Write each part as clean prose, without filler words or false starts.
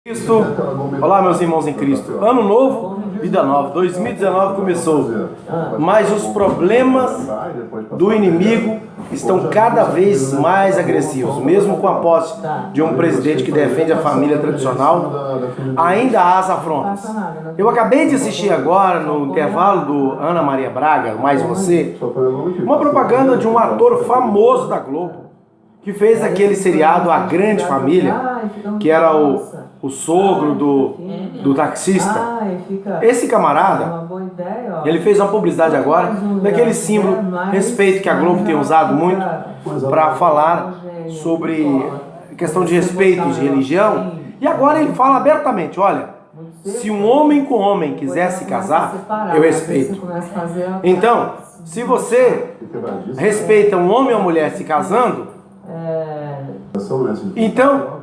Cristo. Olá, meus irmãos em Cristo. Ano novo, vida nova. 2019 começou, mas os problemas do inimigo estão cada vez mais agressivos. Mesmo com a posse de um presidente que defende a família tradicional, ainda há as afrontas. Eu acabei de assistir agora, no intervalo do Ana Maria Braga, Mais Você, uma propaganda de um ator famoso da Globo, que fez aquele seriado A Grande Família, que era o sogro do taxista. Esse camarada, ele fez uma publicidade agora daquele símbolo respeito que a Globo tem usado muito para falar sobre questão de respeito de religião. E agora ele fala abertamente, olha, se um homem com homem quiser se casar, eu respeito. Então, se você respeita um homem ou mulher se casando, então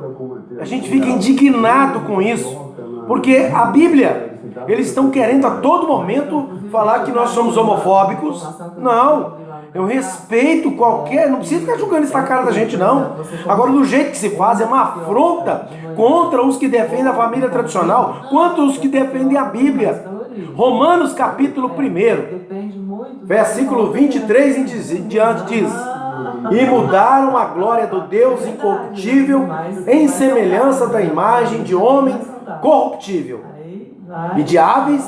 a gente fica indignado com isso, porque a Bíblia, eles estão querendo a todo momento falar que nós somos homofóbicos. Não, eu respeito qualquer, não precisa ficar julgando isso na cara da gente não. Agora, do jeito que se faz, é uma afronta contra os que defendem a família tradicional, quanto os que defendem a Bíblia. Romanos capítulo 1, versículo 23 em diante diz: e mudaram a glória do Deus incorruptível em semelhança da imagem de homem corruptível, e de aves,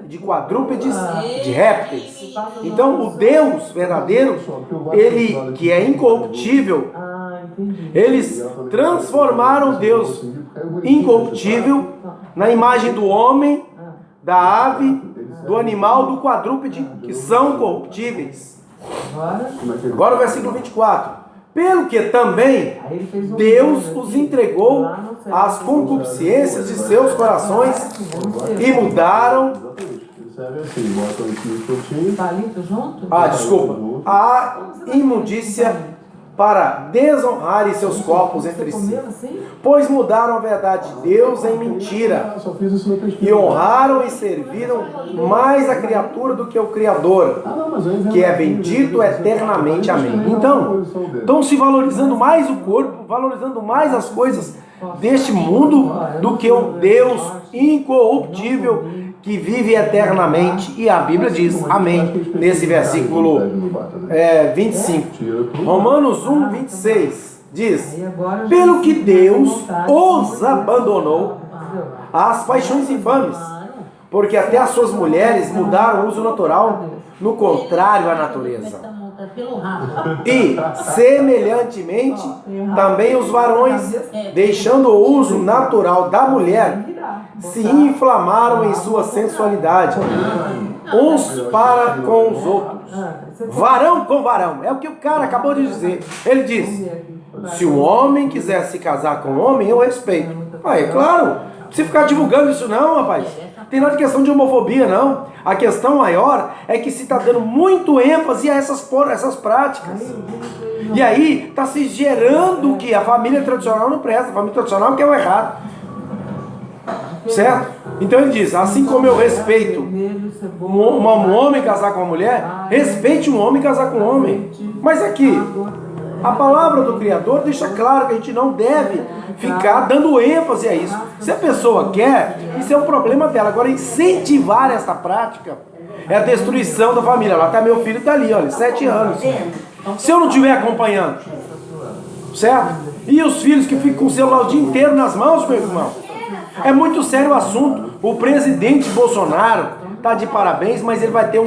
de quadrúpedes, de répteis. Então o Deus verdadeiro, ele que é incorruptível, eles transformaram Deus incorruptível na imagem do homem, da ave, do animal, do quadrúpede, que são corruptíveis. Agora o versículo 24. Pelo que também Deus os entregou às concupiscências de seus corações e mudaram a imundícia para desonrarem seus corpos entre si, pois mudaram a verdade de Deus em mentira, e honraram e serviram mais a criatura do que o Criador, que é bendito eternamente. Amém. Então, estão se valorizando mais o corpo, valorizando mais as coisas deste mundo do que o Deus incorruptível que vive eternamente. E a Bíblia diz, amém, nesse versículo 25. Romanos 1, 26 diz: pelo que Deus os abandonou às paixões infames, porque até as suas mulheres mudaram o uso natural, no contrário à natureza. E, semelhantemente, também os varões, deixando o uso natural da mulher, se inflamaram em sua sensualidade, uns para com os outros, varão com varão. É o que o cara acabou de dizer. Ele disse: se o homem quiser se casar com o homem, eu respeito. É claro, não precisa ficar divulgando isso não, rapaz. Tem nada de questão de homofobia, não. A questão maior é que se está dando muito ênfase a essas práticas. E aí está se gerando que a família tradicional não presta, a família tradicional que é o errado. Certo? Então ele diz, assim como eu respeito um homem casar com uma mulher, respeite um homem casar com um homem. Mas aqui, a palavra do Criador deixa claro que a gente não deve ficar dando ênfase a isso. Se a pessoa quer, isso é um problema dela. Agora, incentivar essa prática é a destruição da família. Lá está meu filho, está ali, olha, 7 anos. Se eu não estiver acompanhando, certo? E os filhos que ficam com o celular o dia inteiro nas mãos, meu irmão? É muito sério o assunto. O presidente Bolsonaro está de parabéns, mas ele vai ter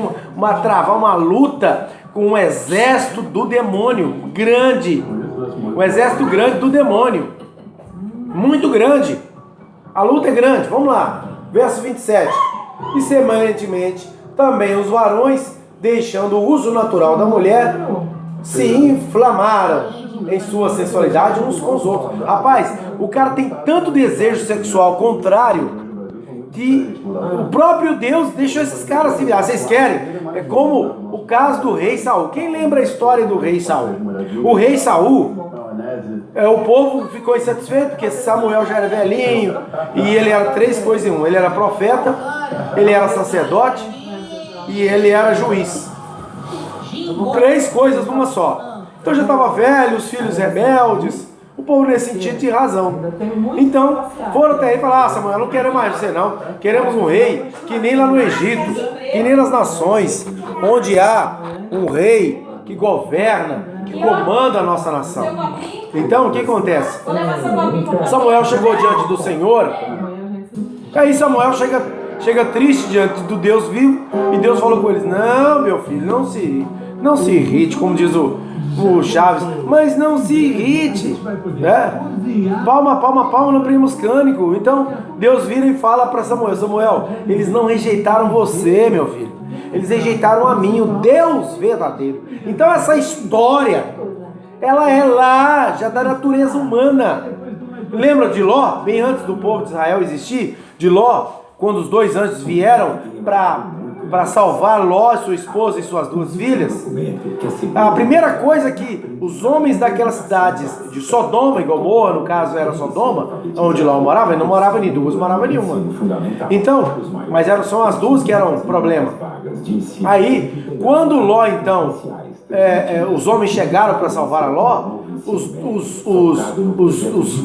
travar uma luta com um exército do demônio grande. Um exército grande do demônio. Muito grande. A luta é grande. Vamos lá. Verso 27. E semelhantemente, também os varões, deixando o uso natural da mulher, se inflamaram em sua sensualidade uns com os outros. Rapaz, o cara tem tanto desejo sexual contrário que o próprio Deus deixou esses caras se virar. Vocês querem? É como o caso do rei Saul. Quem lembra a história do rei Saul? O rei Saul, o povo ficou insatisfeito porque Samuel já era velhinho e ele era 3 coisas em um. Ele era profeta, ele era sacerdote e ele era juiz. 3 coisas numa só. Então já estava velho, os filhos rebeldes, O povo nesse sentido tinha razão. Então, foram até ele e falaram: Samuel, não queremos mais você não. Queremos um rei que nem lá no Egito, que nem nas nações, onde há um rei que governa, que comanda a nossa nação. Então, o que acontece? Samuel chegou diante do Senhor, aí Samuel chega triste diante do Deus vivo, e Deus falou com eles: não, meu filho, não se irrite, como diz o Chaves, mas não se irrite, né? Palma no primo cânico. Então Deus vira e fala para Samuel: Samuel, eles não rejeitaram você, meu filho, eles rejeitaram a mim, o Deus verdadeiro. Então essa história, ela é lá, já da natureza humana. Lembra de Ló, bem antes do povo de Israel existir? De Ló, quando os dois anjos vieram para salvar Ló, sua esposa e suas duas filhas. A primeira coisa que os homens daquelas cidades de Sodoma e Gomorra, no caso era Sodoma, onde Ló morava, ele não morava em duas, morava em uma. Então, mas são as duas que eram o problema. Aí, quando Ló, então, os homens chegaram para salvar a Ló, os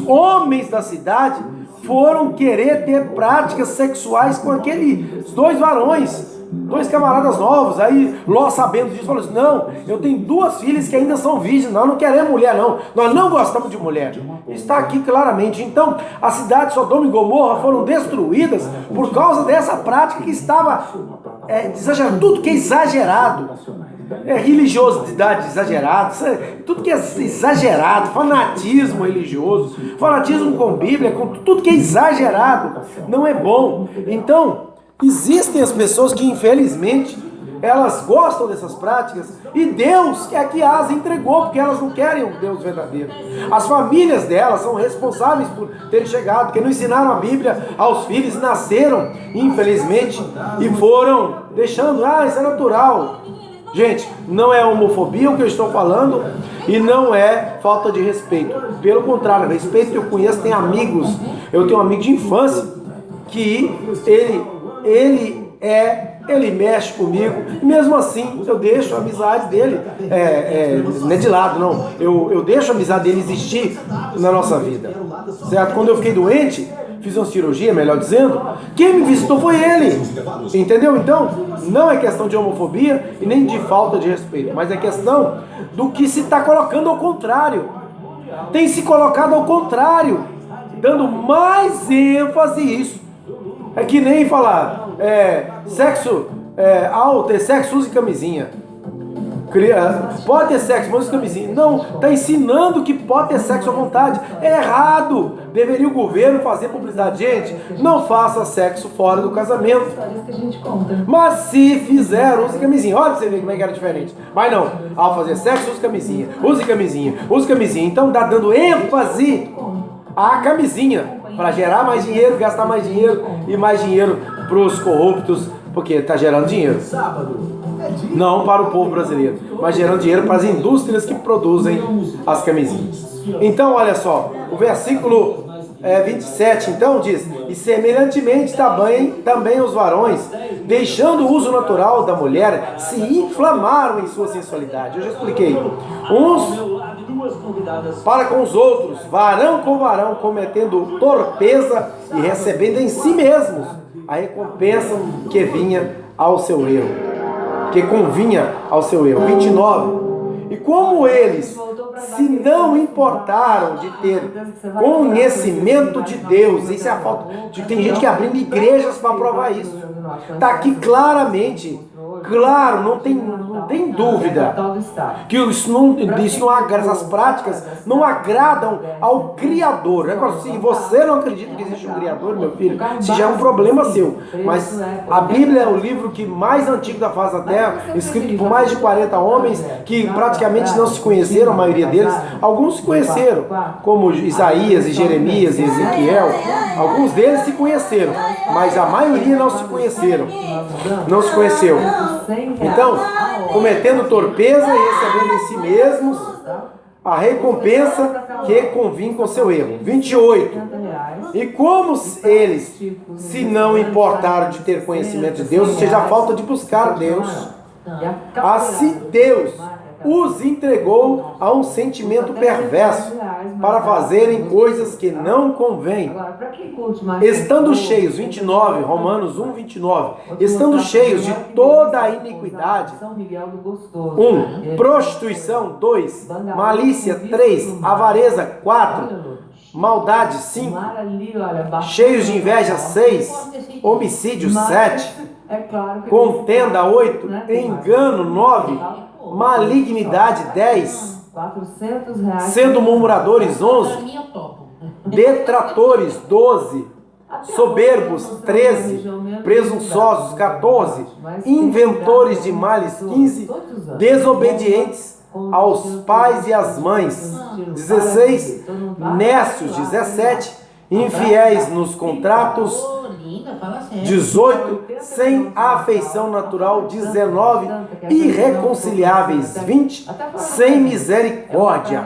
homens da cidade foram querer ter práticas sexuais com aqueles dois varões, dois camaradas novos. Aí Ló, sabendo disso, falou assim: não, eu tenho duas filhas que ainda são virgens, nós não queremos mulher não, nós não gostamos de mulher. Está aqui claramente. Então a cidade de Sodoma e Gomorra foram destruídas por causa dessa prática que estava exagerada. Tudo que é exagerado, religiosidade exagerada, tudo que é exagerado, fanatismo religioso, fanatismo com Bíblia, com tudo que é exagerado, não é bom. Então, existem as pessoas que infelizmente elas gostam dessas práticas, e Deus é que as entregou, porque elas não querem o Deus verdadeiro. As famílias delas são responsáveis por terem chegado, porque não ensinaram a Bíblia aos filhos, nasceram infelizmente e foram deixando: isso é natural. Gente, não é homofobia o que eu estou falando, e não é falta de respeito. Pelo contrário, respeito que eu conheço, tem amigos. Eu tenho um amigo de infância que ele mexe comigo, e mesmo assim eu deixo a amizade dele, não é de lado não, eu deixo a amizade dele existir na nossa vida, certo? Quando eu fiquei doente, fiz uma cirurgia, melhor dizendo, quem me visitou foi ele, entendeu? Então, não é questão de homofobia e nem de falta de respeito, mas é questão do que se está colocando ao contrário. Tem se colocado ao contrário, dando mais ênfase a isso. É que nem falar, sexo, ao ter sexo, use camisinha. Pode ter sexo, mas use camisinha. Não, está ensinando que pode ter sexo à vontade. É errado. Deveria o governo fazer publicidade. Gente, não faça sexo fora do casamento. Mas se fizer, use camisinha. Olha pra você ver como é que era diferente. Mas não, ao fazer sexo, use camisinha. Use camisinha, use camisinha. Então dá dando ênfase à camisinha, para gerar mais dinheiro, gastar mais dinheiro e mais dinheiro para os corruptos, porque está gerando dinheiro. Não para o povo brasileiro, mas gerando dinheiro para as indústrias que produzem as camisinhas. Então, olha só, o versículo 27, então, diz: e semelhantemente também os varões, deixando o uso natural da mulher, se inflamaram em sua sensualidade. Eu já expliquei. Uns para com os outros, varão com varão, cometendo torpeza e recebendo em si mesmos a recompensa que vinha ao seu erro, que convinha ao seu erro. 29. E como eles se não importaram de ter conhecimento de Deus, isso é a falta de, tem gente que abrindo igrejas para provar isso. Está aqui claramente, claro, não tem dúvida que essas práticas não agradam ao Criador. Se você não acredita que existe um Criador, meu filho, isso já é um problema seu. Mas a Bíblia é o livro que mais antigo da face da Terra, escrito por mais de 40 homens que praticamente não se conheceram, a maioria deles. Alguns se conheceram, como Isaías e Jeremias e Ezequiel. Alguns deles se conheceram, mas a maioria não se conheceram. Não se conheceu. Então, cometendo torpeza e recebendo em si mesmos a recompensa que convinha com seu erro. 28. E como eles se não importaram de ter conhecimento de Deus, ou seja, a falta de buscar Deus, assim Deus os entregou a um sentimento perverso para fazerem coisas que não convêm. Estando cheios, 29, Romanos 1, 29, estando cheios de toda a iniquidade, 1, prostituição, 2, malícia, 3, avareza, 4, maldade, 5, cheios de inveja, 6, homicídio, 7, contenda, 8, engano, 9, malignidade, 10, sendo murmuradores, 11, detratores, 12, soberbos, 13, presunçosos, 14, inventores de males, 15, desobedientes aos pais e às mães, 16, nécios, 17, infiéis nos contratos, 18, sem afeição natural, 19, irreconciliáveis, 20, sem misericórdia,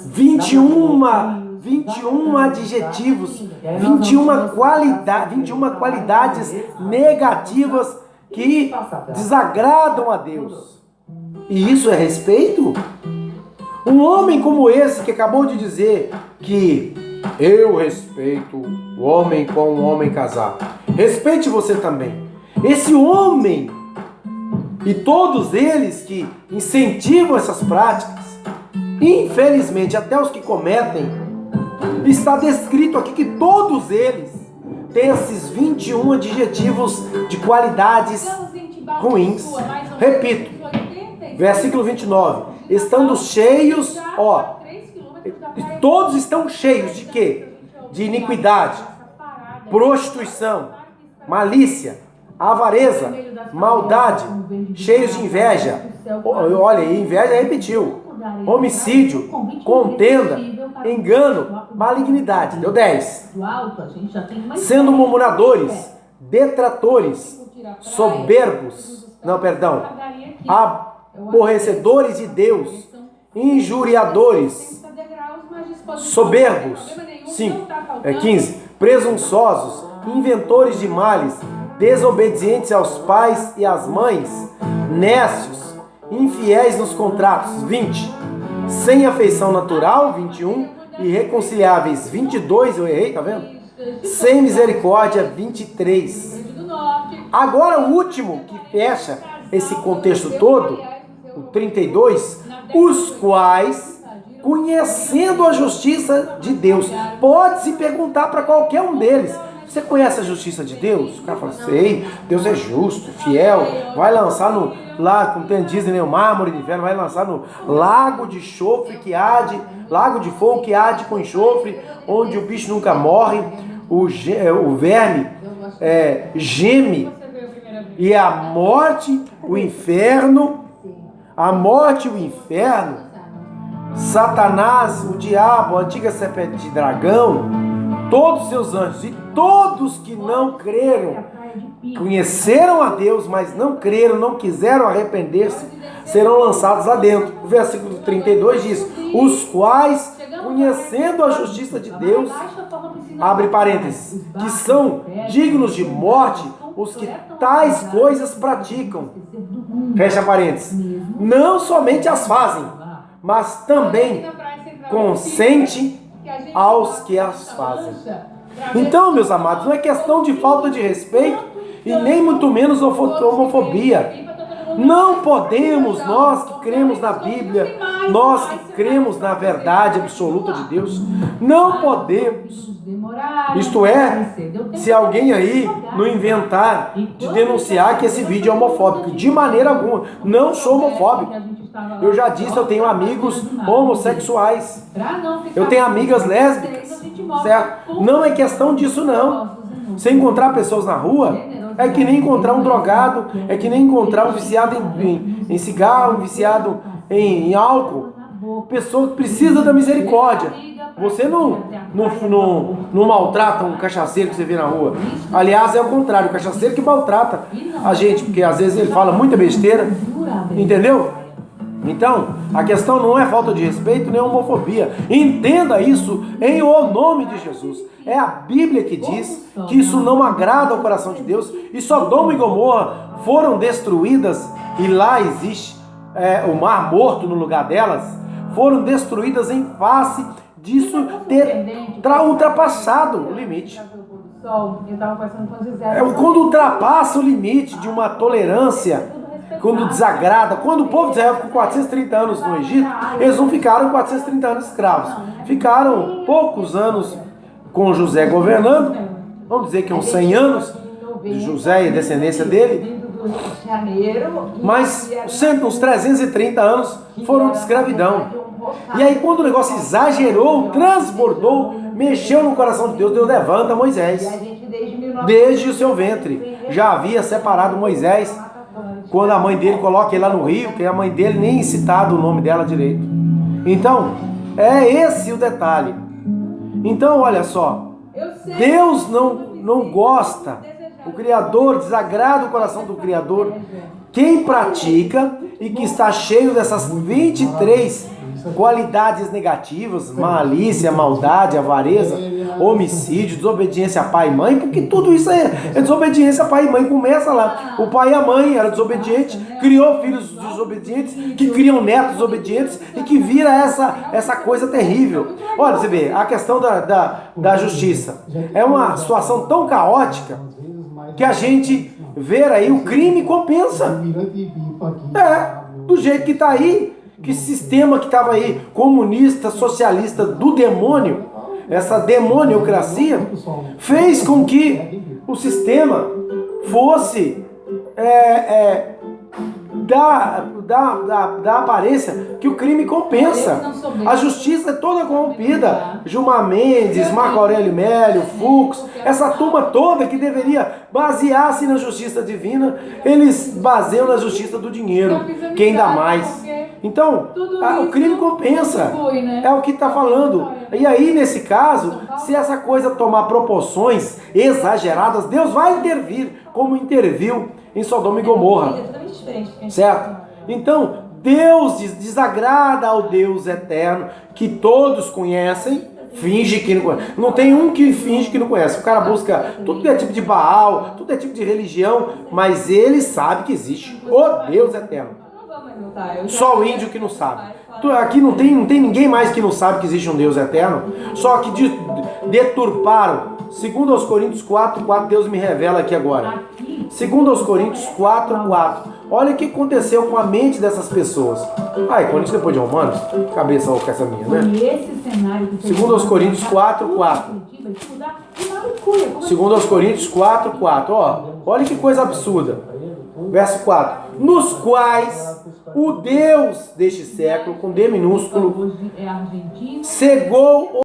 21 adjetivos, 21 qualidades negativas que desagradam a Deus. E isso é respeito? Um homem como esse que acabou de dizer que eu respeito o homem com o homem casado, respeite você também. Esse homem e todos eles que incentivam essas práticas, infelizmente até os que cometem, está descrito aqui que todos eles têm esses 21 adjetivos de qualidades ruins. Repito, versículo 29, estando cheios, todos estão cheios de quê? De iniquidade, prostituição, malícia, avareza, maldade, cheios de inveja. Olha, inveja repetiu. Homicídio, contenda, engano, malignidade. Deu 10. Sendo murmuradores, detratores, soberbos, aborrecedores de Deus, injuriadores, soberbos, 15, presunçosos, inventores de males, desobedientes aos pais e às mães, nécios, infiéis nos contratos, 20, sem afeição natural, 21, irreconciliáveis, 22, eu errei, tá vendo? Sem misericórdia, 23. Agora o último que fecha esse contexto todo, o 32, os quais, conhecendo a justiça de Deus, pode-se perguntar para qualquer um deles, você conhece a justiça de Deus? O cara fala, sei, Deus é justo, fiel, vai lançar lá, como tem dizem, o mármore de inferno, vai lançar no lago de enxofre que arde, lago de fogo que arde com enxofre, onde o bicho nunca morre, o verme geme, e a morte, o inferno, Satanás, o diabo, a antiga serpente de dragão, todos seus anjos e todos que não creram, conheceram a Deus, mas não creram, não quiseram arrepender-se, serão lançados adentro. O versículo 32 diz, os quais, conhecendo a justiça de Deus, abre parênteses, que são dignos de morte, os que tais coisas praticam, fecha parênteses, não somente as fazem, mas também consente aos que as fazem. Então, meus amados, não é questão de falta de respeito e nem muito menos homofobia. Não podemos, nós que cremos na Bíblia, nós que cremos na verdade absoluta de Deus, não podemos, isto é, se alguém aí não inventar de denunciar que esse vídeo é homofóbico, de maneira alguma, não sou homofóbico. Eu já disse, eu tenho amigos homossexuais, eu tenho amigas lésbicas, certo? Não é questão disso não. Você encontrar pessoas na rua é que nem encontrar um drogado, é que nem encontrar um viciado em cigarro, um viciado em álcool. Pessoa que precisa da misericórdia. Você não maltrata um cachaceiro que você vê na rua. Aliás, é o contrário, o cachaceiro que maltrata a gente, porque às vezes ele fala muita besteira, entendeu? Então, a questão não é falta de respeito nem homofobia. Entenda isso em o nome de Jesus. É a Bíblia que diz que isso não agrada ao coração de Deus. E Sodoma e Gomorra foram destruídas e lá existe o Mar Morto no lugar delas, foram destruídas em face disso ter ultrapassado o limite. Quando ultrapassa o limite de uma tolerância, quando desagrada, quando o povo de Israel ficou 430 anos no Egito, eles não ficaram 430 anos escravos, ficaram poucos anos com José governando, vamos dizer que uns 100 anos, de José e a descendência dele, mas uns 330 anos foram de escravidão. E aí quando o negócio exagerou, transbordou, mexeu no coração de Deus, Deus levanta Moisés. Desde o seu ventre já havia separado Moisés, quando a mãe dele coloca ele lá no rio, que a mãe dele nem citado o nome dela direito. Então, é esse o detalhe. Então, olha só, Deus não gosta, o Criador desagrada o coração do Criador. Quem pratica e que está cheio dessas 23 qualidades negativas, malícia, maldade, avareza, homicídio, desobediência a pai e mãe, porque tudo isso é desobediência a pai e mãe, começa lá. O pai e a mãe eram desobedientes, criou filhos desobedientes, que criam netos desobedientes e que vira essa coisa terrível. Olha, você vê, a questão da justiça é uma situação tão caótica que a gente vê aí, o crime compensa. Do jeito que está aí, que sistema que estava aí, comunista, socialista, do demônio, essa demoniocracia, fez com que o sistema fosse da aparência que o crime compensa. A justiça é toda corrompida. Gilmar Mendes, Marco Aurélio Melo, Fux, essa turma toda que deveria basear-se na justiça divina, eles baseiam na justiça do dinheiro, quem dá mais. Então, o crime compensa, é o que está falando. E aí, nesse caso, se essa coisa tomar proporções exageradas, Deus vai intervir, como interviu em Sodoma e Gomorra. Certo? Então, Deus desagrada ao Deus eterno, que todos conhecem, finge que não conhece. Não tem um que finge que não conhece. O cara busca tudo é tipo de Baal, tudo é tipo de religião, mas ele sabe que existe o Deus eterno. Só o índio que não sabe. Aqui não tem ninguém mais que não sabe que existe um Deus eterno. Só que deturparam. Segundo aos Coríntios 4:4, Deus me revela aqui agora. Segundo aos Coríntios 4:4. Olha o que aconteceu com a mente dessas pessoas. Coríntios depois de Romanos, cabeça ou essa minha, né? Segundo aos Coríntios 4:4. Segundo aos Coríntios 4:4. Olha que coisa absurda. Verso 4. Nos quais o Deus deste século, com D minúsculo, cegou